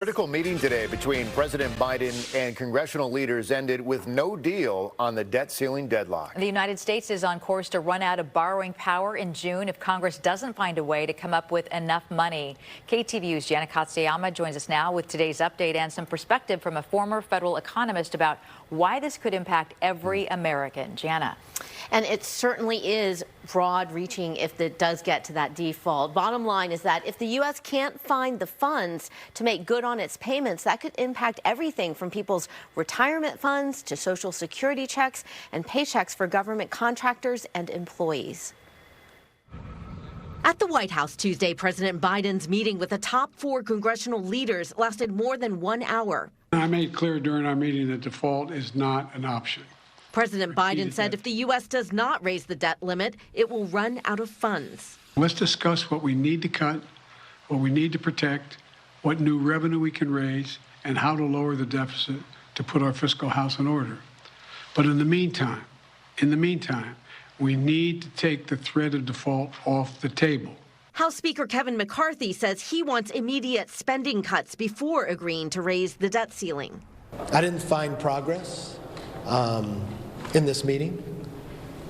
Critical meeting today between President Biden and congressional leaders ended with no deal on the debt ceiling deadlock. The United States is on course to run out of borrowing power in June if Congress doesn't find a way to come up with enough money. KTVU's Jana Katsuyama joins us now with today's update and some perspective from a former federal economist about why this could impact every American. Jana. And it certainly is broad-reaching if it does get to that default. Bottom line is that if the U.S. can't find the funds to make good on its payments, that could impact everything from people's retirement funds to Social Security checks and paychecks for government contractors and employees. At the White House Tuesday, President Biden's meeting with the top 4 congressional leaders lasted more than 1 hour. I made clear during our meeting that default is not an option. President Biden said if the U.S. does not raise the debt limit, it will run out of funds. Let's discuss what we need to cut, what we need to protect, what new revenue we can raise, and how to lower the deficit to put our fiscal house in order. But in the meantime, we need to take the threat of default off the table. House Speaker Kevin McCarthy says he wants immediate spending cuts before agreeing to raise the debt ceiling. I didn't find progress in this meeting.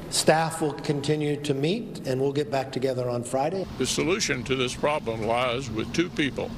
Staff will continue to meet, and we'll get back together on Friday. The solution to this problem lies with 2 people,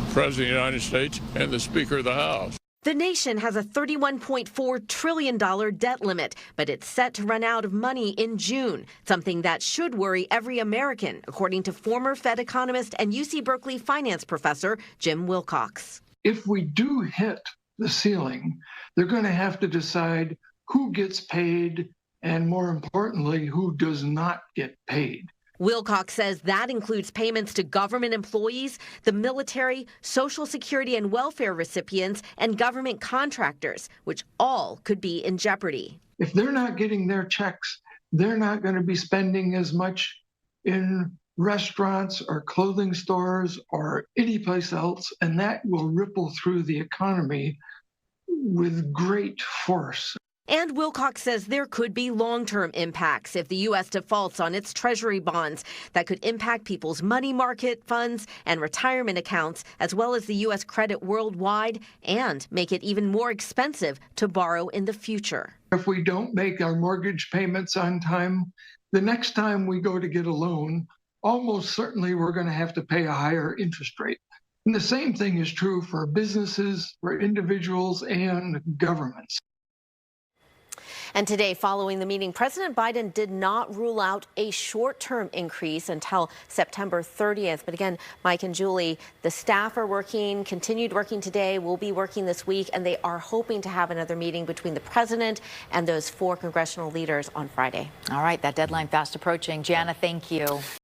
the President of the United States and the Speaker of the House. The nation has a $31.4 trillion debt limit, but it's set to run out of money in June, something that should worry every American, according to former Fed economist and UC Berkeley finance professor Jim Wilcox. If we do hit the ceiling, they're going to have to decide who gets paid and, more importantly, who does not get paid. Wilcox says that includes payments to government employees, the military, Social Security and welfare recipients, and government contractors, which all could be in jeopardy. If they're not getting their checks, they're not going to be spending as much in restaurants or clothing stores or any place else, and that will ripple through the economy with great force. And Wilcox says there could be long-term impacts if the U.S. defaults on its Treasury bonds that could impact people's money market funds and retirement accounts, as well as the U.S. credit worldwide, and make it even more expensive to borrow in the future. If we don't make our mortgage payments on time, the next time we go to get a loan, almost certainly we're going to have to pay a higher interest rate. And the same thing is true for businesses, for individuals, and governments. And today, following the meeting, President Biden did not rule out a short-term increase until September 30th. But again, Mike and Julie, the staff are working, continued working today, will be working this week, and they are hoping to have another meeting between the president and those 4 congressional leaders on Friday. All right, that deadline fast approaching. Jana, thank you.